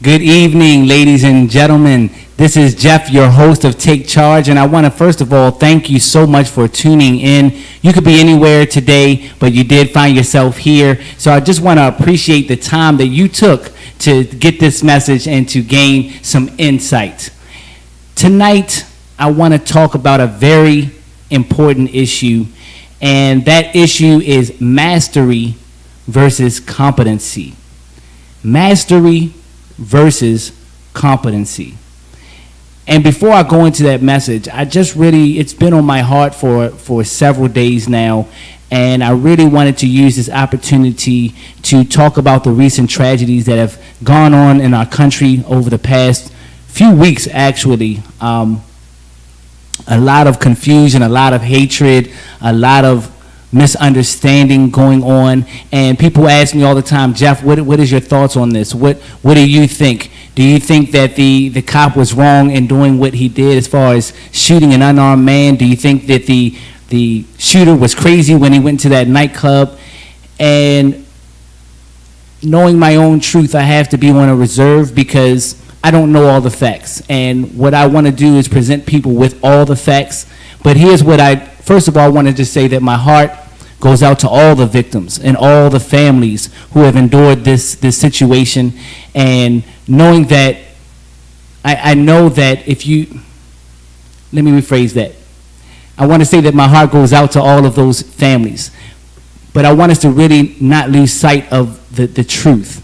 Good evening, ladies and gentlemen. This is Jeff, your host of Take Charge, and I want to first of all thank you so much for tuning in. You could be anywhere today, but you did find yourself here. So I just want to appreciate the time that you took to get this message and to gain some insight. Tonight, I want to talk about a very important issue, and that issue is mastery versus competency. Mastery versus competency. And before I go into that message, it's been on my heart for several days now, and I really wanted to use this opportunity to talk about the recent tragedies that have gone on in our country over the past few weeks, actually. A lot of confusion, a lot of hatred, a lot of misunderstanding going on, and people ask me all the time, Jeff, what is your thoughts on this? What do you think? Do you think that the cop was wrong in doing what he did as far as shooting an unarmed man? Do you think that the shooter was crazy when he went to that nightclub? And knowing my own truth, I have to be on a reserve because I don't know all the facts, and what I want to do is present people with all the facts. But here's what first of all, I wanted to say that my heart goes out to all the victims and all the families who have endured this situation, and knowing that, I know that let me rephrase that. I want to say that my heart goes out to all of those families, but I want us to really not lose sight of the truth,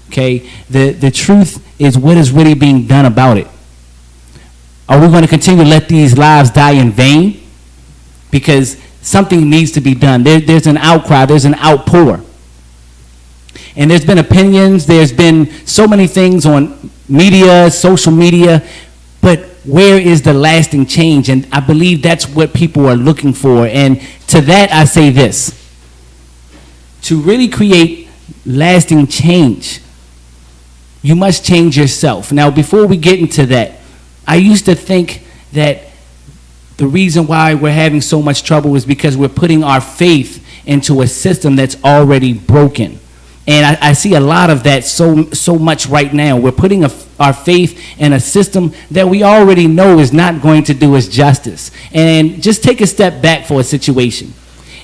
okay? The truth is what is really being done about it. Are we going to continue to let these lives die in vain? Because something needs to be done. There's an outcry, there's an outpour. And there's been opinions, there's been so many things on media, social media, but where is the lasting change? And I believe that's what people are looking for. And to that I say this: to really create lasting change, you must change yourself. Now, before we get into that, I used to think that the reason why we're having so much trouble is because we're putting our faith into a system that's already broken. And I see a lot of that so much right now. We're putting our faith in a system that we already know is not going to do us justice. And just take a step back for a situation.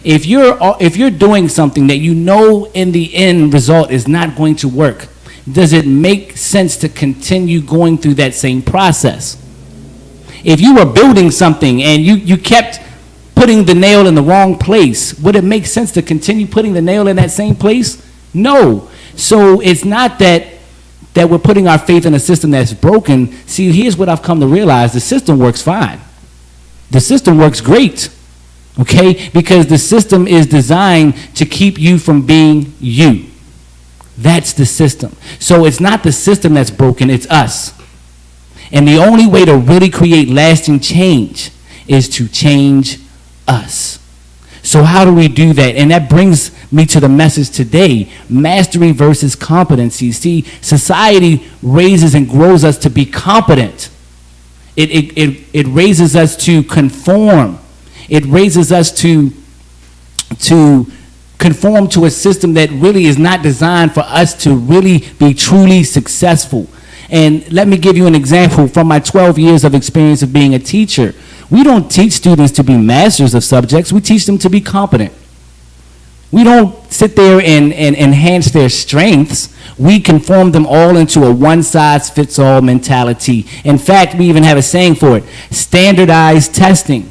If you're doing something that you know in the end result is not going to work, does it make sense to continue going through that same process? If you were building something and you kept putting the nail in the wrong place, would it make sense to continue putting the nail in that same place? No. So it's not that we're putting our faith in a system that's broken. See, here's what I've come to realize: the system works fine. The system works great, okay? Because the system is designed to keep you from being you. That's the system. So it's not the system that's broken, it's us. And the only way to really create lasting change is to change us. So how do we do that? And that brings me to the message today: mastery versus competency. See, society raises and grows us to be competent. It raises us to conform. It raises us to conform to a system that really is not designed for us to really be truly successful. And let me give you an example from my 12 years of experience of being a teacher. We don't teach students to be masters of subjects. We teach them to be competent. We don't sit there and enhance their strengths. We conform them all into a one-size-fits-all mentality. In fact, we even have a saying for it: standardized testing.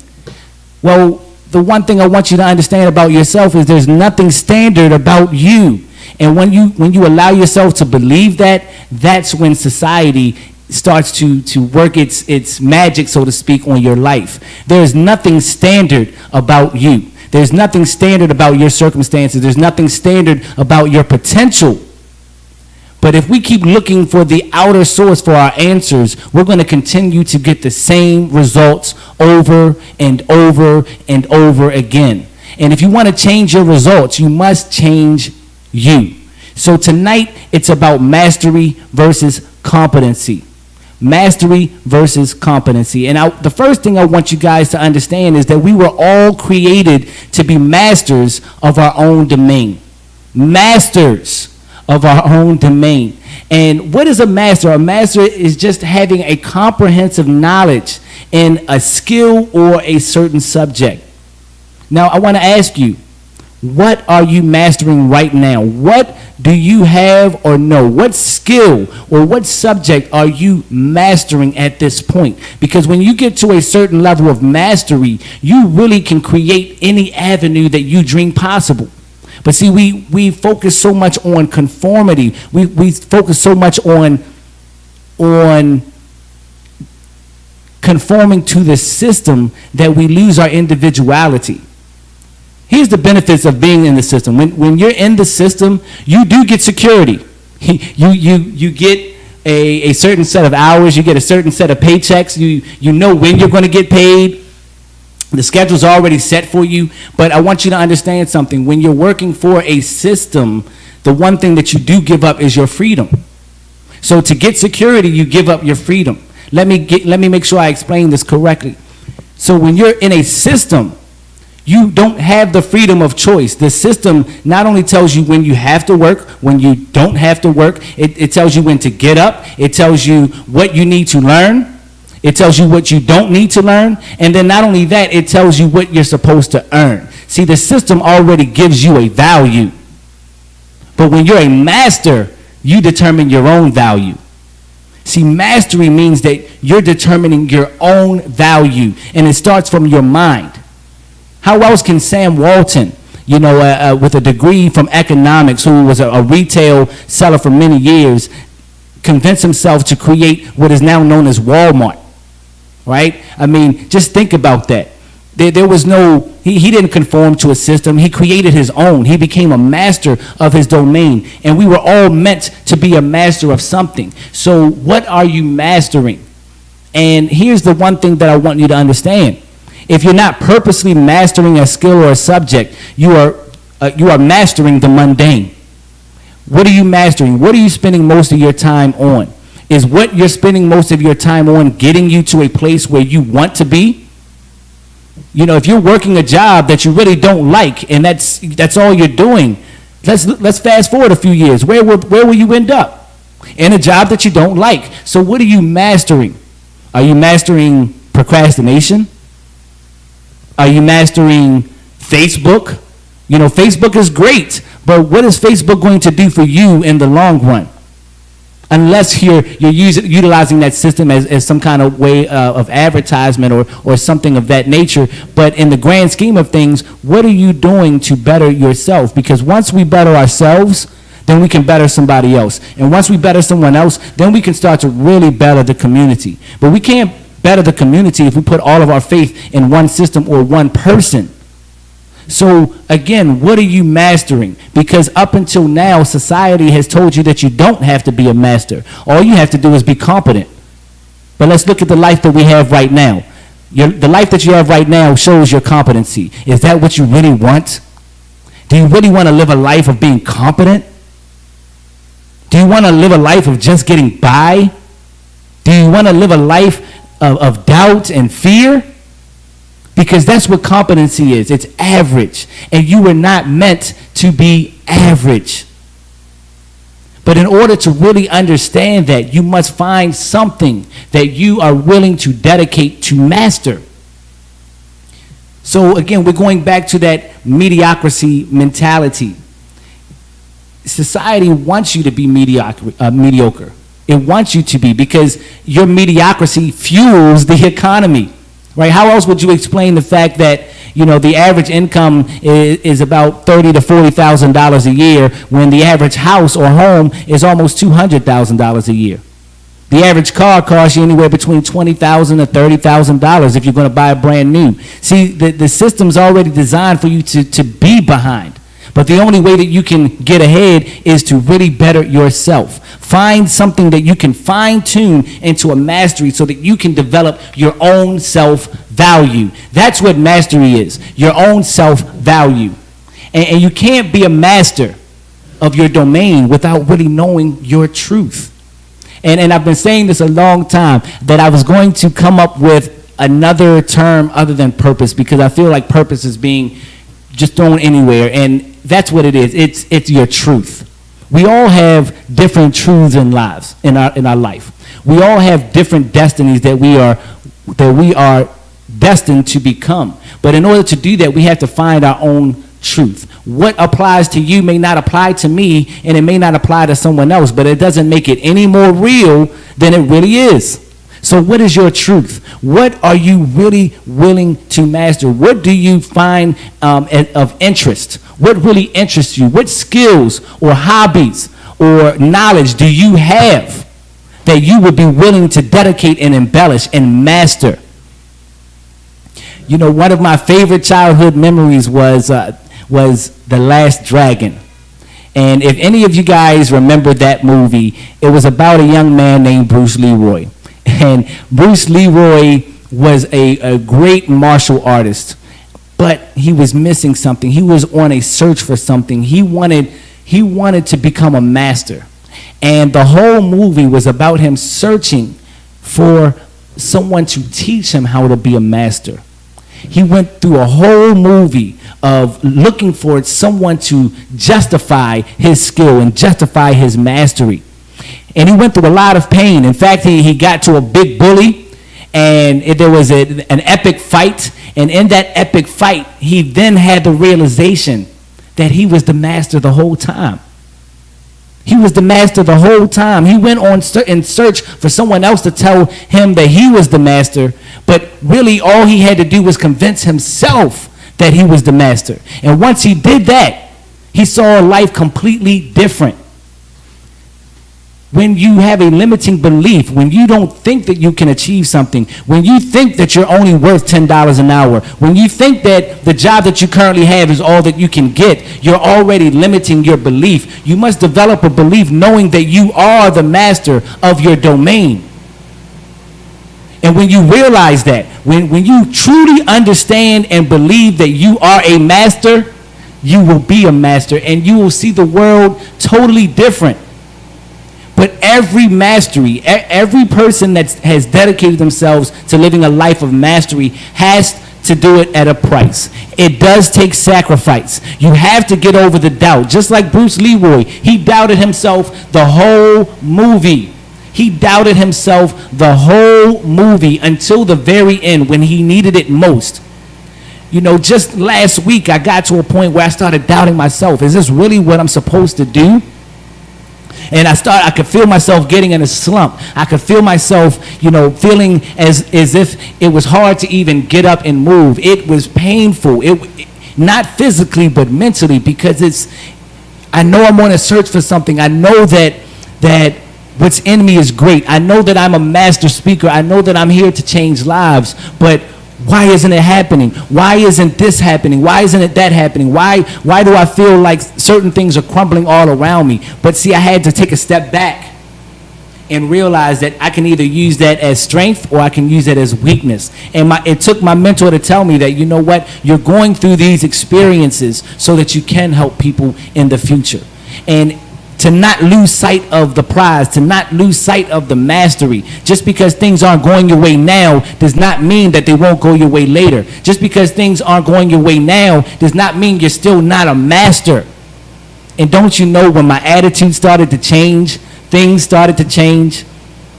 Well, the one thing I want you to understand about yourself is there's nothing standard about you. And when you allow yourself to believe that, that's when society starts to work its magic, so to speak, on your life. There's nothing standard about you. There's nothing standard about your circumstances. There's nothing standard about your potential. But if we keep looking for the outer source for our answers, we're going to continue to get the same results over and over and over again. And if you want to change your results, you must change you. So tonight, it's about mastery versus competency. Mastery versus competency. And the first thing I want you guys to understand is that we were all created to be masters of our own domain. Masters of our own domain. And what is a master? A master is just having a comprehensive knowledge in a skill or a certain subject. Now, I want to ask you, what are you mastering right now? What do you have or know? What skill or what subject are you mastering at this point? Because when you get to a certain level of mastery, you really can create any avenue that you dream possible. But see, we focus so much on conformity. We focus so much on conforming to the system that we lose our individuality. Here's the benefits of being in the system. When you're in the system, you do get security. You get a certain set of hours. You get a certain set of paychecks. You know when you're going to get paid. The schedule's already set for you. But I want you to understand something. When you're working for a system, the one thing that you do give up is your freedom. So to get security, you give up your freedom. Let me make sure I explain this correctly. So when you're in a system, you don't have the freedom of choice. The system not only tells you when you have to work, when you don't have to work, it tells you when to get up, it tells you what you need to learn, it tells you what you don't need to learn, and then not only that, it tells you what you're supposed to earn. See, the system already gives you a value. But when you're a master, you determine your own value. See, mastery means that you're determining your own value, and it starts from your mind. How else can Sam Walton, with a degree from economics, who was a retail seller for many years, convince himself to create what is now known as Walmart, right? I mean, just think about that. There was no, he didn't conform to a system. He created his own. He became a master of his domain. And we were all meant to be a master of something. So what are you mastering? And here's the one thing that I want you to understand. If you're not purposely mastering a skill or a subject, you are mastering the mundane. What are you mastering? What are you spending most of your time on? Is what you're spending most of your time on getting you to a place where you want to be? If you're working a job that you really don't like and that's all you're doing, let's fast forward a few years. Where will you end up? In a job that you don't like. So what are you mastering? Are you mastering procrastination? Are you mastering Facebook? Facebook is great, but what is Facebook going to do for you in the long run? Unless you're utilizing that system as some kind of way of advertisement or something of that nature. But in the grand scheme of things, what are you doing to better yourself? Because once we better ourselves, then we can better somebody else. And once we better someone else, then we can start to really better the community. But we can't better the community if we put all of our faith in one system or one person. So again, what are you mastering? Because up until now, society has told you that you don't have to be a master. All you have to do is be competent. But let's look at the life that we have right now. The life that you have right now shows your competency. Is that what you really want? Do you really want to live a life of being competent? Do you want to live a life of just getting by? Do you want to live a life of doubt and fear? Because that's what competency is. It's average. And you were not meant to be average. But in order to really understand that, you must find something that you are willing to dedicate to master. So again, we're going back to that mediocrity mentality. Society wants you to be mediocre. It wants you to be, because your mediocrity fuels the economy. Right? How else would you explain the fact that, the average income is about $30,000 to $40,000 a year when the average house or home is almost $200,000 a year? The average car costs you anywhere between $20,000 to $30,000 if you're going to buy a brand new. See, the system's already designed for you to be behind. But the only way that you can get ahead is to really better yourself. Find something that you can fine-tune into a mastery so that you can develop your own self-value. That's what mastery is, your own self-value. And you can't be a master of your domain without really knowing your truth. And I've been saying this a long time, that I was going to come up with another term other than purpose, because I feel like purpose is being just thrown anywhere, and that's what it is. It's your truth. We all have different truths in lives, in our life. We all have different destinies that we are destined to become. But in order to do that, we have to find our own truth. What applies to you may not apply to me, and it may not apply to someone else, but it doesn't make it any more real than it really is. So what is your truth? What are you really willing to master? What do you find of interest? What really interests you? What skills or hobbies or knowledge do you have that you would be willing to dedicate and embellish and master? You know, one of my favorite childhood memories was The Last Dragon. And if any of you guys remember that movie, it was about a young man named Bruce Leroy. And Bruce Leroy was a great martial artist, but he was missing something. He was on a search for something. He wanted to become a master. And the whole movie was about him searching for someone to teach him how to be a master. He went through a whole movie of looking for someone to justify his skill and justify his mastery. And he went through a lot of pain. In fact, he got to a big bully, and there was an epic fight. And in that epic fight, he then had the realization that he was the master the whole time. He was the master the whole time. He went on in search for someone else to tell him that he was the master, but really all he had to do was convince himself that he was the master. And once he did that, he saw life completely different. When you have a limiting belief, when you don't think that you can achieve something, when you think that you're only worth $10 an hour, when you think that the job that you currently have is all that you can get, you're already limiting your belief. You must develop a belief knowing that you are the master of your domain. And when you realize that, when you truly understand and believe that you are a master, you will be a master, and you will see the world totally different. But every mastery, every person that has dedicated themselves to living a life of mastery has to do it at a price. It does take sacrifice. You have to get over the doubt. Just like Bruce Leroy, he doubted himself the whole movie. He doubted himself the whole movie until the very end when he needed it most. You know, just last week I got to a point where I started doubting myself. Is this really what I'm supposed to do? And I could feel myself getting in a slump. I could feel myself, feeling as if it was hard to even get up and move. It was painful. Not physically, but mentally, because I know I'm on a search for something. I know that what's in me is great. I know that I'm a master speaker. I know that I'm here to change lives, but why isn't it happening? Why isn't this happening? Why isn't it that happening? Why do I feel like certain things are crumbling all around me? But see, I had to take a step back and realize that I can either use that as strength or I can use it as weakness. And it took my mentor to tell me that, you know what, you're going through these experiences so that you can help people in the future. And to not lose sight of the prize, to not lose sight of the mastery. Just because things aren't going your way now does not mean that they won't go your way later. Just because things aren't going your way now does not mean you're still not a master. And don't you know, when my attitude started to change, things started to change.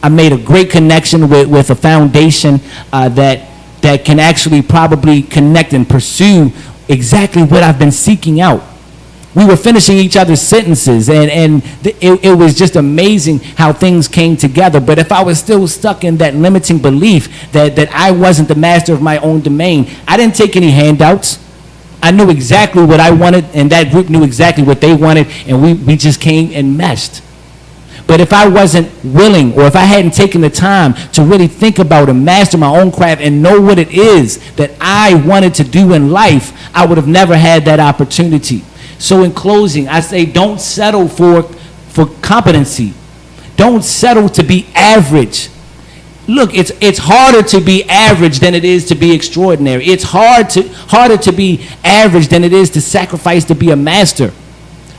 I made a great connection with a foundation that can actually probably connect and pursue exactly what I've been seeking out. We were finishing each other's sentences, and it was just amazing how things came together. But if I was still stuck in that limiting belief that I wasn't the master of my own domain, I didn't take any handouts. I knew exactly what I wanted, and that group knew exactly what they wanted, and we just came and meshed. But if I wasn't willing, or if I hadn't taken the time to really think about and master my own craft and know what it is that I wanted to do in life, I would have never had that opportunity. So in closing, I say don't settle for competency. Don't settle to be average. Look, it's harder to be average than it is to be extraordinary. It's harder to be average than it is to sacrifice to be a master.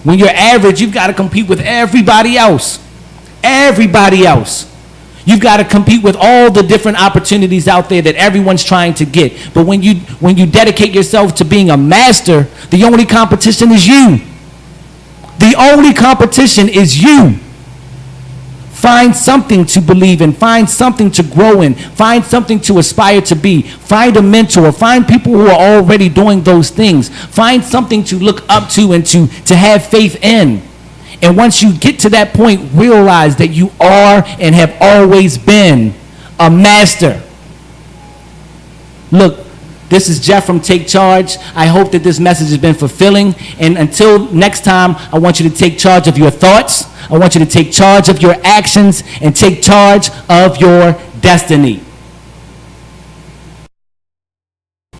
When you're average, you've got to compete with everybody else. Everybody else. You've got to compete with all the different opportunities out there that everyone's trying to get. But when you dedicate yourself to being a master, the only competition is you. The only competition is you. Find something to believe in. Find something to grow in. Find something to aspire to be. Find a mentor. Find people who are already doing those things. Find something to look up to and to have faith in. And once you get to that point, realize that you are and have always been a master. Look, this is Jeff from Take Charge. I hope that this message has been fulfilling. And until next time, I want you to take charge of your thoughts. I want you to take charge of your actions and take charge of your destiny.